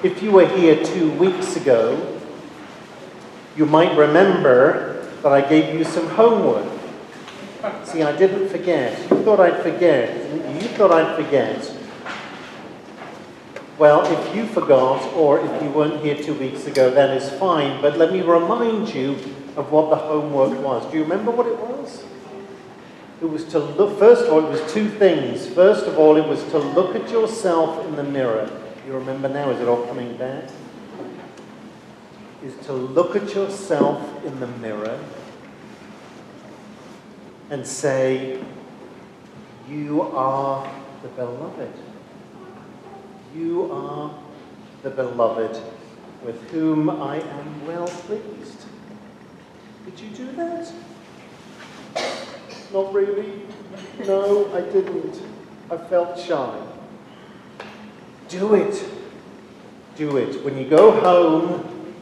If you were here 2 weeks ago, you might remember that I gave you some homework. See, I didn't forget. You thought I'd forget. You thought I'd forget. Well, if you forgot, or if you weren't here 2 weeks ago, that is fine. But let me remind you of what the homework was. Do you remember what it was? It was to look, first of all, it was two things. First of all, it was to look at yourself in the mirror. You remember now, is it all coming back? Is to look at yourself in the mirror and say, you are the beloved. You are the beloved with whom I am well pleased. Did you do that? Not really? No, I didn't. I felt shy. Do it. Do it. When you go home,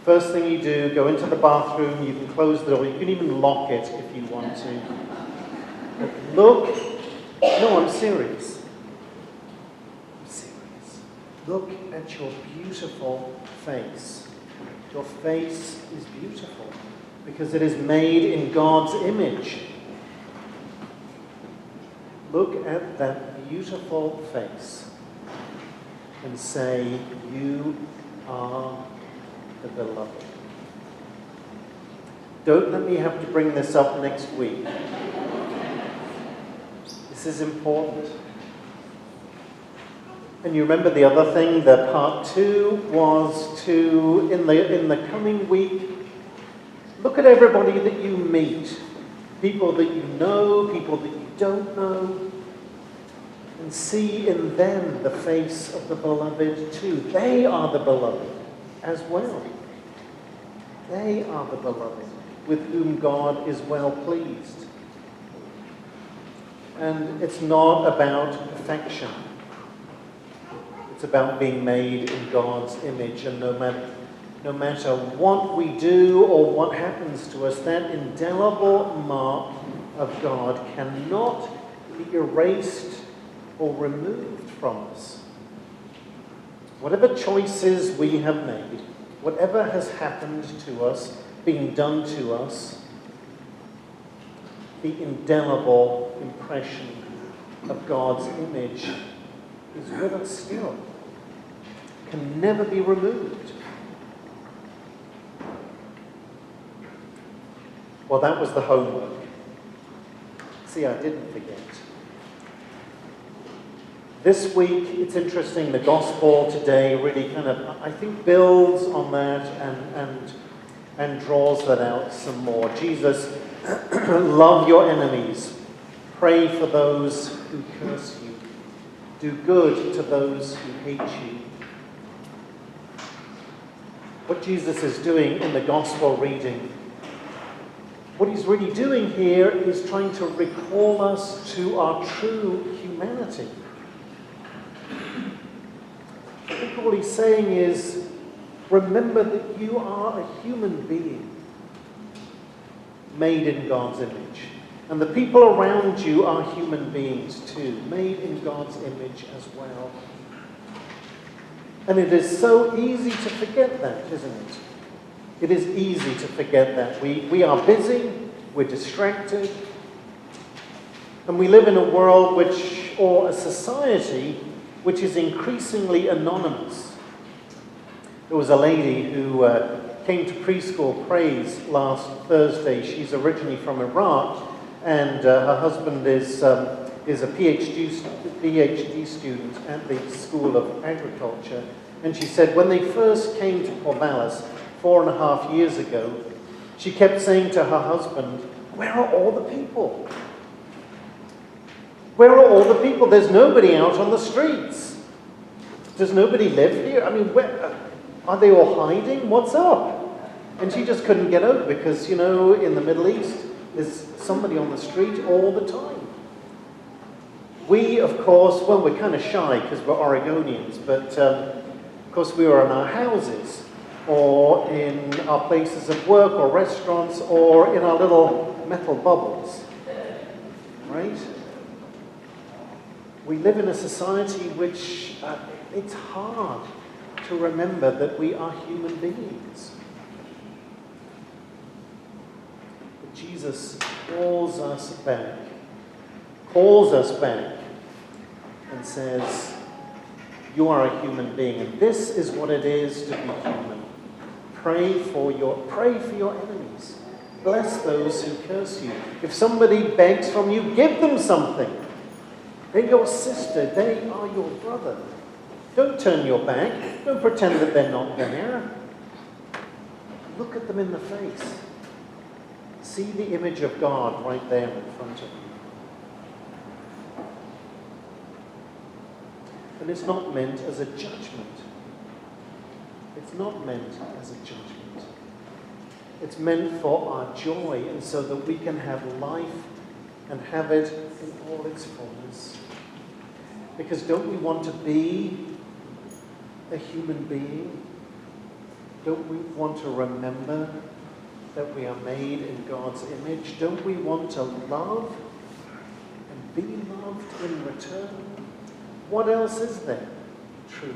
first thing you do, go into the bathroom, you can close the door, you can even lock it if you want to. But look, no, I'm serious. I'm serious. Look at your beautiful face. Your face is beautiful because it is made in God's image. Look at that beautiful face and say, you are the beloved. Don't let me have to bring this up next week. This is important. And you remember the other thing, that part 2 was to, in the coming week, look at everybody that you meet. People that you know, people that you don't know, and see in them the face of the beloved too. They are the beloved as well. They are the beloved with whom God is well pleased. And it's not about perfection. It's about being made in God's image, and no matter what we do or what happens to us, that indelible mark of God cannot be erased or removed from us. Whatever choices we have made, whatever has happened to us, being done to us, the indelible impression of God's image is with us still. Can never be removed. Well, that was the homework. See, I didn't forget. This week, it's interesting, the gospel today really kind of, I think, builds on that and draws that out some more. Jesus, love your enemies. Pray for those who curse you. Do good to those who hate you. What Jesus is doing in the gospel reading, what he's really doing here is trying to recall us to our true humanity. I think all he's saying is, remember that you are a human being made in God's image. And the people around you are human beings too, made in God's image as well. And it is so easy to forget that, isn't it? It is easy to forget that. We are busy, we're distracted, and we live in a world or a society which is increasingly anonymous. There was a lady who came to preschool praise last Thursday. She's originally from Iraq, and her husband is a PhD student at the School of Agriculture. And she said when they first came to Corvallis 4.5 years ago, she kept saying to her husband, where are all the people? Where are all the people? There's nobody out on the streets. Does nobody live here? I mean, where, are they all hiding? What's up? And she just couldn't get over it because, in the Middle East, there's somebody on the street all the time. We, of course, we're kind of shy because we're Oregonians, but of course we were in our houses or in our places of work or restaurants or in our little metal bubbles, right? We live in a society which It's hard to remember that we are human beings. But Jesus calls us back and says, you are a human being, and this is what it is to be human. Pray for your enemies. Bless those who curse you. If somebody begs from you, give them something. They're your sister. They are your brother. Don't turn your back. Don't pretend that they're not there. Look at them in the face. See the image of God right there in front of you. And it's not meant as a judgment. It's not meant as a judgment. It's meant for our joy, and so that we can have life and have it in all its fullness. Because don't we want to be a human being? Don't we want to remember that we are made in God's image? Don't we want to love and be loved in return? What else is there, truly?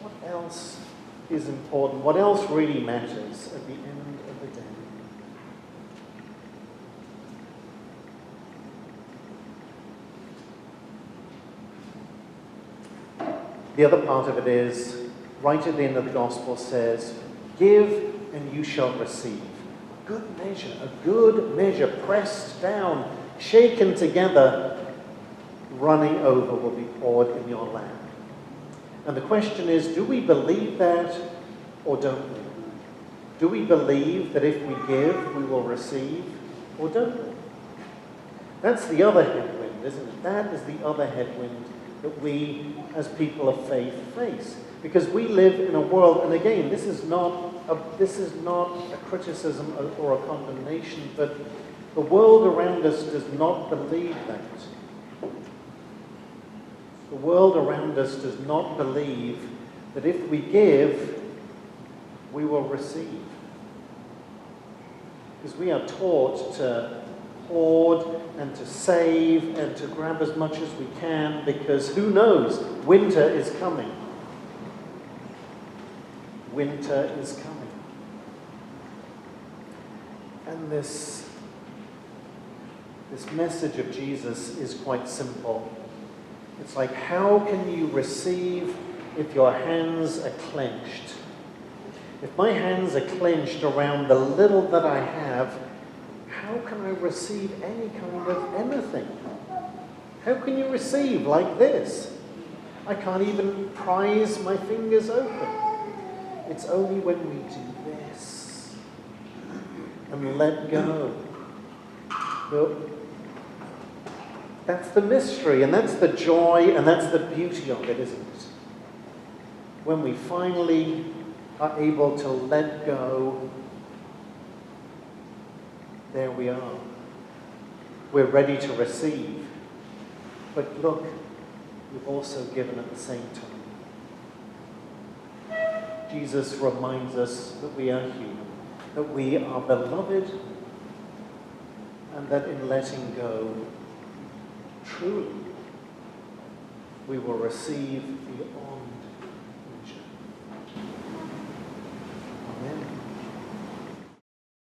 What else is important? What else really matters at the end of the day? The other part of it is, right at the end of the gospel says, give and you shall receive. A good measure, pressed down, shaken together, running over will be poured in your lap. And the question is, do we believe that or don't we? Do we believe that if we give, we will receive, or don't we? That's the other headwind, isn't it? That is the other headwind that we as people of faith face. Because we live in a world, and again, this is not a criticism or a condemnation, but the world around us does not believe that. The world around us does not believe that if we give, we will receive. Because we are taught to hoard and to save and to grab as much as we can, because who knows, winter is coming. Winter is coming. And this message of Jesus is quite simple. It's like, how can you receive if your hands are clenched? If my hands are clenched around the little that I have, how can I receive any kind of anything? How can you receive like this? I can't even prise my fingers open. It's only when we do this and let go. Well, that's the mystery, and that's the joy, and that's the beauty of it, isn't it? When we finally are able to let go, there we are. We're ready to receive. But look, we've also given at the same time. Jesus reminds us that we are human, that we are beloved, and that in letting go, truly, we will receive beyond